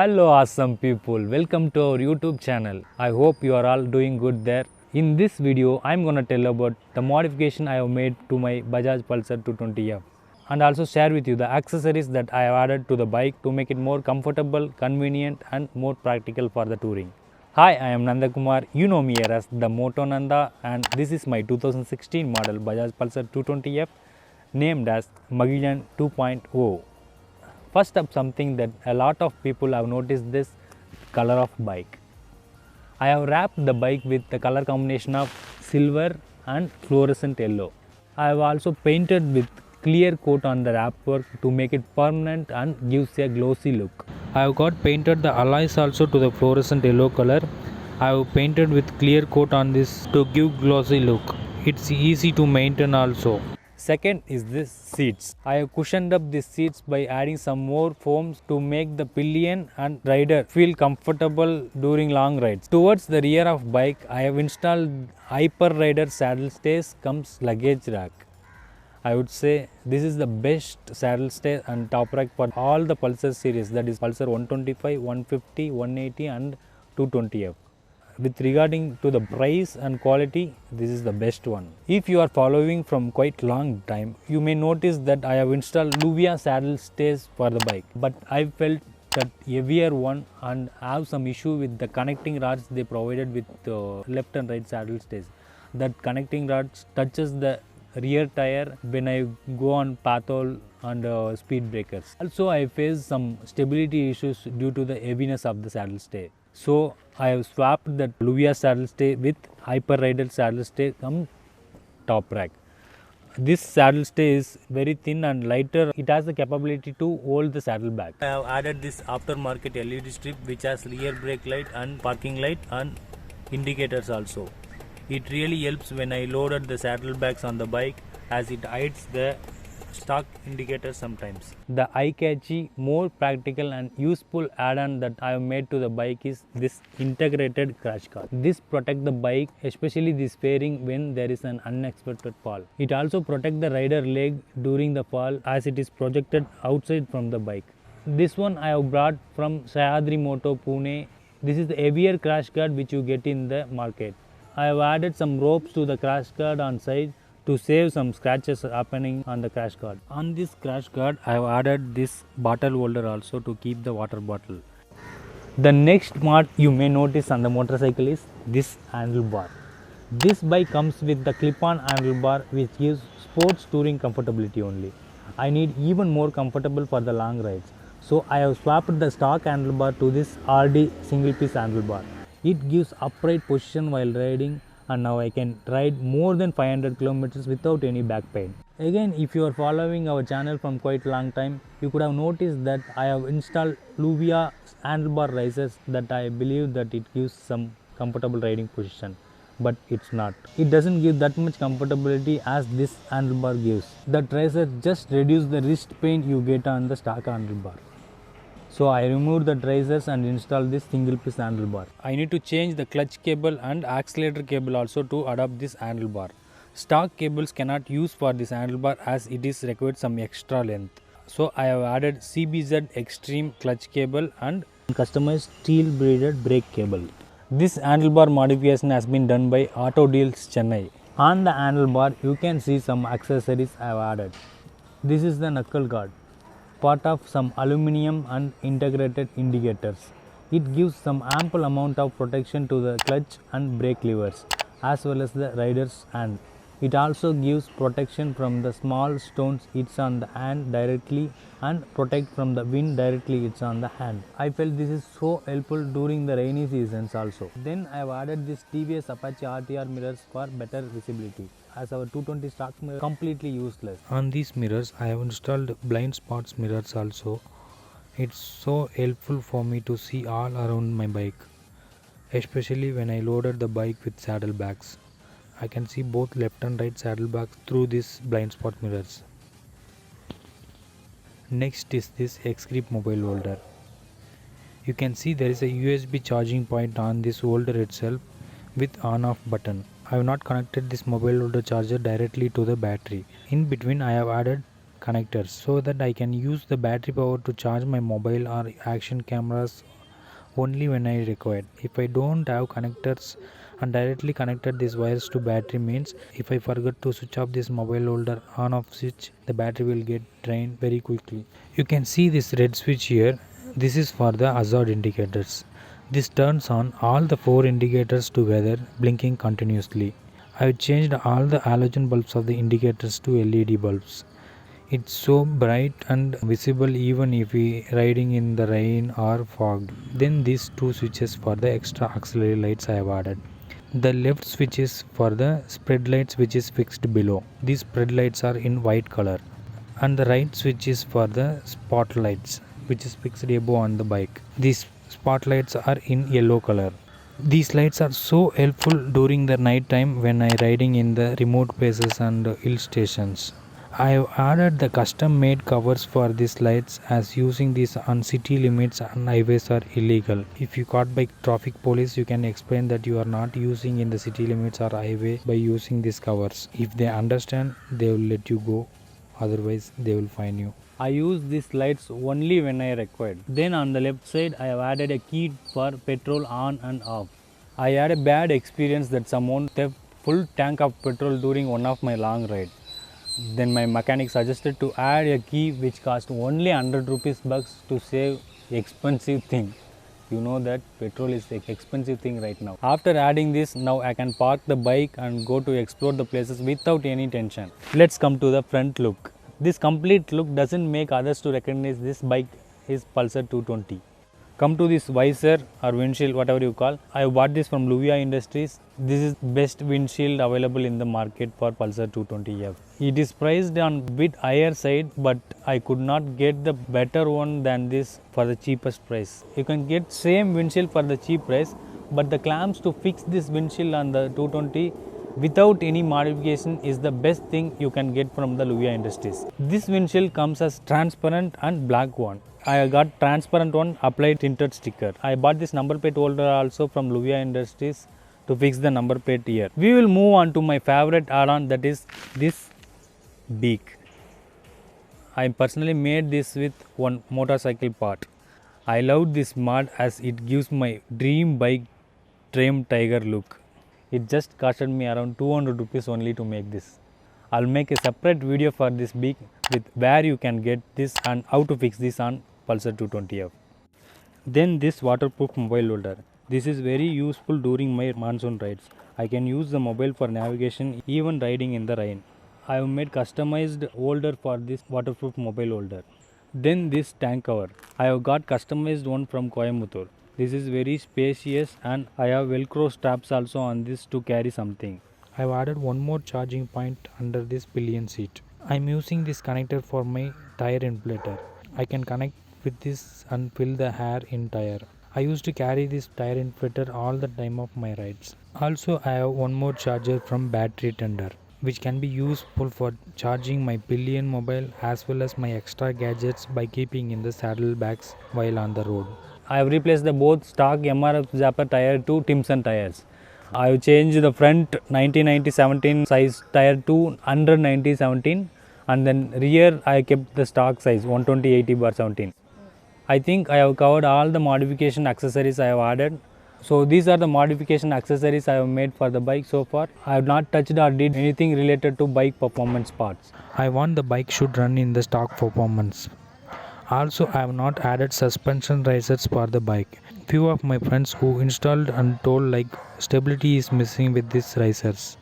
Hello awesome people, welcome to our YouTube channel. I hope you are all doing good there. In this video, I am gonna tell about the modification I have made to my Bajaj Pulsar 220F and also share with you the accessories that I have added to the bike to make it more comfortable, convenient and more practical for the touring. Hi, I am Nanda Kumar. You know me here as the Moto Nanda, and this is my 2016 model Bajaj Pulsar 220F named as Magellan 2.0. First up, something that a lot of people have noticed, this color of bike. I have wrapped the bike with the color combination of silver and fluorescent yellow. I have also painted with clear coat on the wrapwork to make it permanent and gives a glossy look. I have got painted the alloys also to the fluorescent yellow color. I have painted with clear coat on this to give glossy look. It's easy to maintain also. Second is this seats. I have cushioned up these seats by adding some more foams to make the pillion and rider feel comfortable during long rides. Towards the rear of bike, I have installed Hyper Rider saddle stays comes luggage rack. I would say this is the best saddle stay and top rack for all the Pulsar series, that is Pulsar 125, 150, 180 and 220F. With regarding to the price and quality, this is the best one. If you are following from quite long time, you may notice that I have installed Luvia saddle stays for the bike, but I felt that heavier one and have some issue with the connecting rods they provided with left and right saddle stays. That connecting rods touches the rear tire when I go on pathol and speed breakers. Also, I faced some stability issues due to the heaviness of the saddle stay. So I have swapped that Luvia saddle stay with Hyper Rider saddle stay come top rack. This saddle stay is very thin and lighter. It has the capability to hold the saddle back. I have added this aftermarket LED strip which has rear brake light and parking light and indicators also. It really helps when I loaded the saddlebags on the bike as it hides the stock indicators sometimes. The eye-catchy, more practical and useful add-on that I have made to the bike is this integrated crash guard. This protects the bike, especially this fairing when there is an unexpected fall. It also protects the rider leg during the fall as it is projected outside from the bike. This one I have brought from Sahyadri Moto Pune. This is the heavier crash guard which you get in the market. I have added some ropes to the crash guard on side to save some scratches happening on the crash guard. On this crash guard, I have added this bottle holder also to keep the water bottle. The next mod you may notice on the motorcycle is this handlebar. This bike comes with the clip-on handlebar which gives sports touring comfortability only. I need even more comfortable for the long rides. So I have swapped the stock handlebar to this RD single piece handlebar. It gives upright position while riding, and now I can ride more than 500 kilometers without any back pain. Again, if you are following our channel from quite long time, you could have noticed that I have installed Luvia handlebar risers that I believe that it gives some comfortable riding position, but it's not. It doesn't give that much comfortability as this handlebar gives. That riser just reduces the wrist pain you get on the stock handlebar. So I removed the risers and installed this single piece handlebar. I need to change the clutch cable and accelerator cable also to adopt this handlebar. Stock cables cannot use for this handlebar as it is required some extra length. So I have added CBZ Extreme clutch cable and customized steel braided brake cable. This handlebar modification has been done by Auto Deals Chennai. On the handlebar you can see some accessories I have added. This is the knuckle guard, part of some aluminum and integrated indicators. It gives some ample amount of protection to the clutch and brake levers as well as the rider's hand. It also gives protection from the small stones hits on the hand directly and protect from the wind directly hits on the hand. I felt this is so helpful during the rainy seasons also. Then I have added this TVS Apache RTR mirrors for better visibility, as our 220 stock mirror completely useless. On these mirrors I have installed blind spots mirrors also. It's so helpful for me to see all around my bike, especially when I loaded the bike with saddlebags. I can see both left and right saddlebags through these blind spot mirrors. Next is this X-Grip mobile holder. You can see there is a USB charging point on this holder itself with on-off button. I have not connected this mobile holder charger directly to the battery. In between I have added connectors so that I can use the battery power to charge my mobile or action cameras only when I require. If I don't have connectors and directly connected these wires to battery means if I forget to switch off this mobile holder on off switch, the battery will get drained very quickly. You can see this red switch here. This is for the hazard indicators. This turns on all the 4 indicators together blinking continuously. I have changed all the halogen bulbs of the indicators to LED bulbs. It's so bright and visible even if we riding in the rain or fog. Then these 2 switches for the extra auxiliary lights I have added. The left switch is for the spread lights which is fixed below. These spread lights are in white color. And the right switch is for the spotlights which is fixed above on the bike. These spotlights are in yellow color. These lights are so helpful during the night time when I riding in the remote places and hill stations. I have added the custom made covers for these lights as using these on city limits and highways are illegal. If you caught by traffic police, you can explain that you are not using in the city limits or highway by using these covers. If they understand, they will let you go, otherwise they will fine you. I use these lights only when I required. Then on the left side I have added a key for petrol on and off. I had a bad experience that someone theft full tank of petrol during one of my long ride. Then my mechanic suggested to add a key which cost only 100 rupees bucks to save expensive thing. You know that petrol is an expensive thing right now. After adding this, now I can park the bike and go to explore the places without any tension. Let's come to the front look. This complete look doesn't make others to recognize this bike is Pulsar 220. Come to this visor or windshield, whatever you call. I bought this from Luvia Industries. This is best windshield available in the market for Pulsar 220F. It is priced on bit higher side, but I could not get the better one than this for the cheapest price. You can get same windshield for the cheap price, but the clamps to fix this windshield on the 220 without any modification is the best thing you can get from the Luvia Industries. This windshield comes as transparent and black one. I got transparent one applied tinted sticker. I bought this number plate holder also from Luvia Industries to fix the number plate here. We will move on to my favorite add-on, that is this beak. I personally made this with one motorcycle part. I love this mod as it gives my dream bike tame tiger look. It just costed me around 200 rupees only to make this. I'll make a separate video for this beak with where you can get this and how to fix this on Pulsar 220F. Then this waterproof mobile holder. This is very useful during my monsoon rides. I can use the mobile for navigation even riding in the rain. I have made customized holder for this waterproof mobile holder. Then this tank cover. I have got customized one from Coimbatore. This is very spacious and I have velcro straps also on this to carry something. I have added one more charging point under this pillion seat. I am using this connector for my tire inflator. I can connect with this and fill the air in tire. I used to carry this tire inflator all the time of my rides. Also I have one more charger from battery tender, which can be useful for charging my pillion mobile as well as my extra gadgets by keeping in the saddlebags while on the road. I have replaced the both stock MRF Zapper tire to Timson tires. I have changed the front 90/90/17 size tire to 100/90/17 and then rear I kept the stock size 120/80/17. I think I have covered all the modification accessories I have added. So these are the modification accessories I have made for the bike so far. I have not touched or did anything related to bike performance parts. I want the bike should run in the stock performance. Also, I have not added suspension risers for the bike. Few of my friends who installed and told like stability is missing with these risers.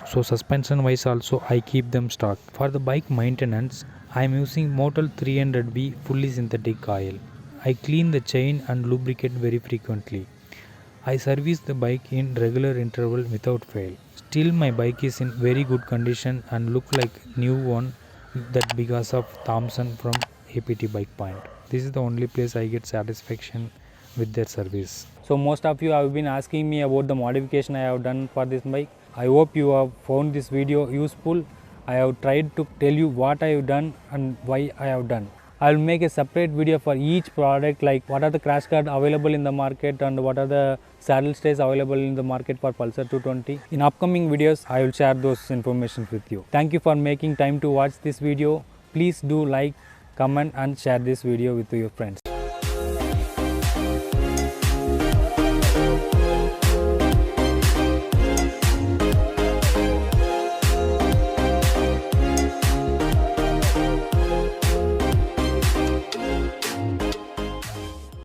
So suspension wise also I keep them stock. For the bike maintenance, I am using Motul 300V fully synthetic oil. I clean the chain and lubricate very frequently. I service the bike in regular interval without fail. Still my bike is in very good condition and look like new one, that because of Thompson from APT Bike Point. This is the only place I get satisfaction with their service. So most of you have been asking me about the modification I have done for this bike. I hope you have found this video useful. I have tried to tell you what I have done and why I have done. I will make a separate video for each product, like what are the crash guard available in the market and what are the saddle stays available in the market for Pulsar 220. In upcoming videos, I will share those information with you. Thank you for making time to watch this video. please do like, comment and share this video with your friends.